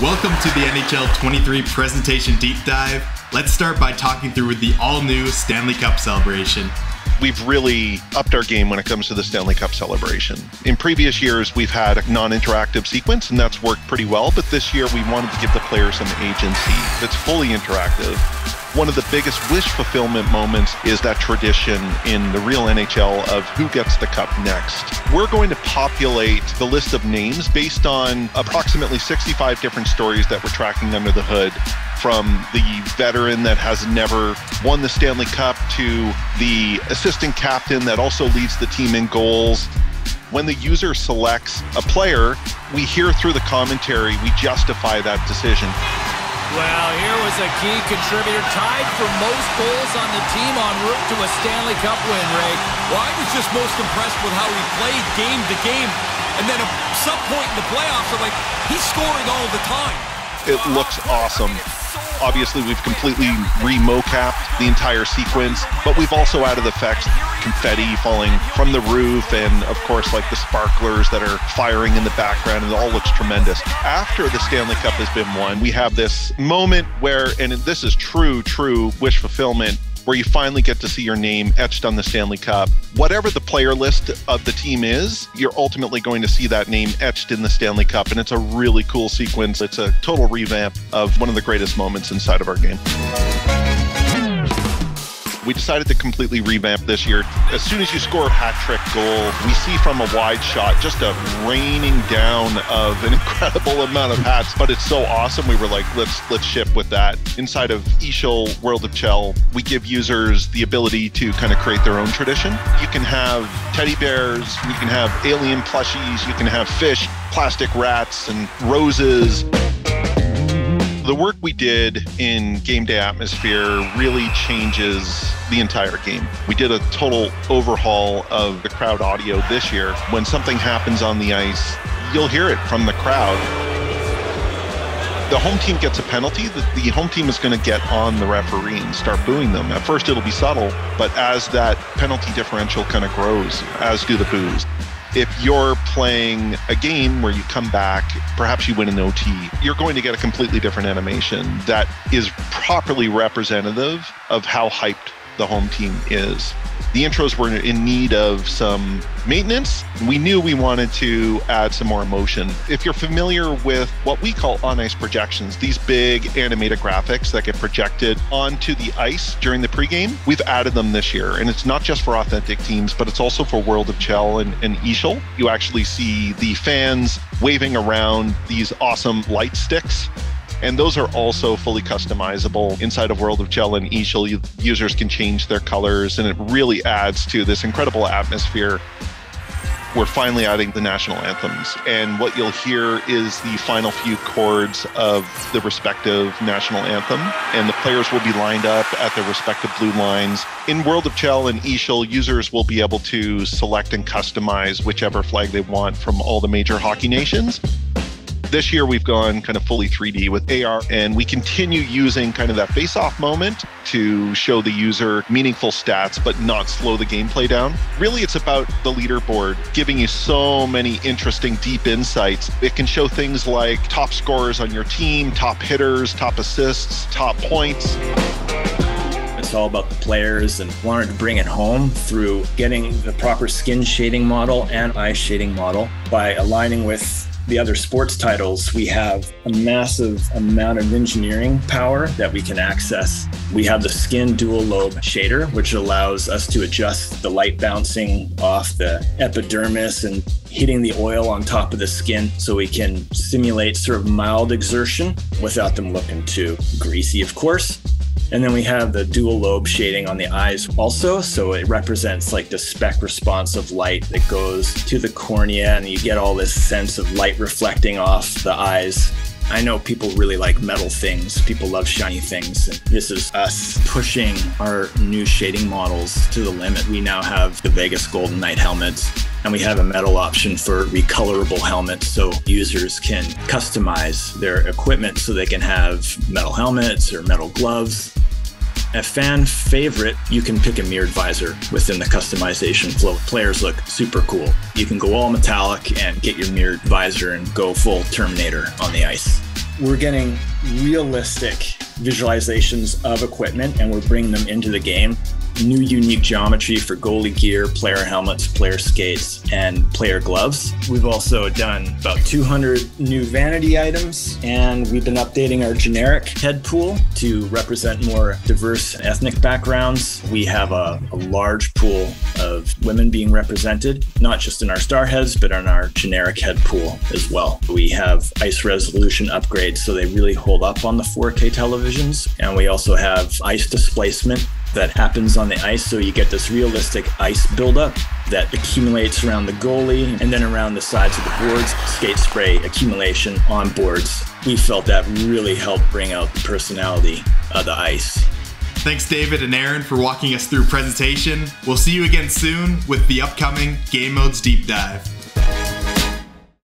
Welcome to the NHL 23 Presentation Deep Dive. Let's start by talking through the all-new Stanley Cup Celebration. We've really upped our game when it comes to the Stanley Cup Celebration. In previous years, we've had a non-interactive sequence, and that's worked pretty well, but this year we wanted to give the players some agency that's fully interactive. One of the biggest wish fulfillment moments is that tradition in the real NHL of who gets the cup next. We're going to populate the list of names based on approximately 65 different stories that we're tracking under the hood, from the veteran that has never won the Stanley Cup to the assistant captain that also leads the team in goals. When the user selects a player, we hear through the commentary, we justify that decision. Well, here was a key contributor, tied for most goals on the team en route to a Stanley Cup win, Ray. Well, I was just most impressed with how he played game to game. And then at some point in the playoffs, I'm like, he's scoring all the time. It looks awesome. Obviously, we've completely re-mocapped the entire sequence, but we've also added effects, confetti falling from the roof, and of course, like the sparklers that are firing in the background, and it all looks tremendous. After the Stanley Cup has been won, we have this moment where, and this is true wish fulfillment, where you finally get to see your name etched on the Stanley Cup. Whatever the player list of the team is, you're ultimately going to see that name etched in the Stanley Cup, and it's a really cool sequence. It's a total revamp of one of the greatest moments inside of our game. We decided to completely revamp this year. As soon as you score a hat trick goal, we see from a wide shot just a raining down of an incredible amount of hats, but it's so awesome. We were like, let's ship with that. Inside of eShul World of Chell, we give users the ability to kind of create their own tradition. You can have teddy bears, you can have alien plushies, you can have fish, plastic rats, and roses. The work we did in game day atmosphere really changes the entire game. We did a total overhaul of the crowd audio this year. When something happens on the ice, you'll hear it from the crowd. The home team gets a penalty, the home team is going to get on the referee and start booing them. At first it'll be subtle, but as that penalty differential kind of grows, as do the boos. If you're playing a game where you come back, perhaps you win an OT, you're going to get a completely different animation that is properly representative of how hyped the home team is. The intros were in need of some maintenance. We knew we wanted to add some more emotion. If you're familiar with what we call on-ice projections, these big animated graphics that get projected onto the ice during the pregame, we've added them this year. And it's not just for authentic teams, but it's also for World of Chell and eShul. You actually see the fans waving around these awesome light sticks. And those are also fully customizable inside of World of Chell and eShul. Users can change their colors, and it really adds to this incredible atmosphere. We're finally adding the national anthems, and what you'll hear is the final few chords of the respective national anthem, and the players will be lined up at their respective blue lines. In World of Chell and eShul, users will be able to select and customize whichever flag they want from all the major hockey nations. This year, we've gone kind of fully 3D with AR, and we continue using kind of that face-off moment to show the user meaningful stats, but not slow the gameplay down. Really, it's about the leaderboard, giving you so many interesting, deep insights. It can show things like top scorers on your team, top hitters, top assists, top points. It's all about the players, and wanted to bring it home through getting the proper skin shading model and eye shading model. By aligning with the other sports titles, we have a massive amount of engineering power that we can access. We have the skin dual lobe shader, which allows us to adjust the light bouncing off the epidermis and hitting the oil on top of the skin, so we can simulate sort of mild exertion without them looking too greasy, of course. And then we have the dual lobe shading on the eyes also. So it represents like the spec response of light that goes to the cornea, and you get all this sense of light reflecting off the eyes. I know people really like metal things. People love shiny things. And this is us pushing our new shading models to the limit. We now have the Vegas Golden Knight helmets, and we have a metal option for recolorable helmets, so users can customize their equipment so they can have metal helmets or metal gloves. A fan favorite, you can pick a mirrored visor within the customization flow. Players look super cool. You can go all metallic and get your mirrored visor and go full Terminator on the ice. we're getting realistic visualizations of equipment and we're bringing them into the game. New unique geometry for goalie gear, player helmets, player skates, and player gloves. We've also done about 200 new vanity items, and we've been updating our generic head pool to represent more diverse ethnic backgrounds. We have a large pool of women being represented, not just in our star heads, but in our generic head pool as well. We have ice resolution upgrades, so they really hold up on the 4K televisions, and we also have ice displacement that happens on the ice, so you get this realistic ice buildup that accumulates around the goalie and then around the sides of the boards, skate spray accumulation on boards. We felt that really helped bring out the personality of the ice. Thanks David and Aaron for walking us through presentation. We'll see you again soon with the upcoming Game Modes Deep Dive.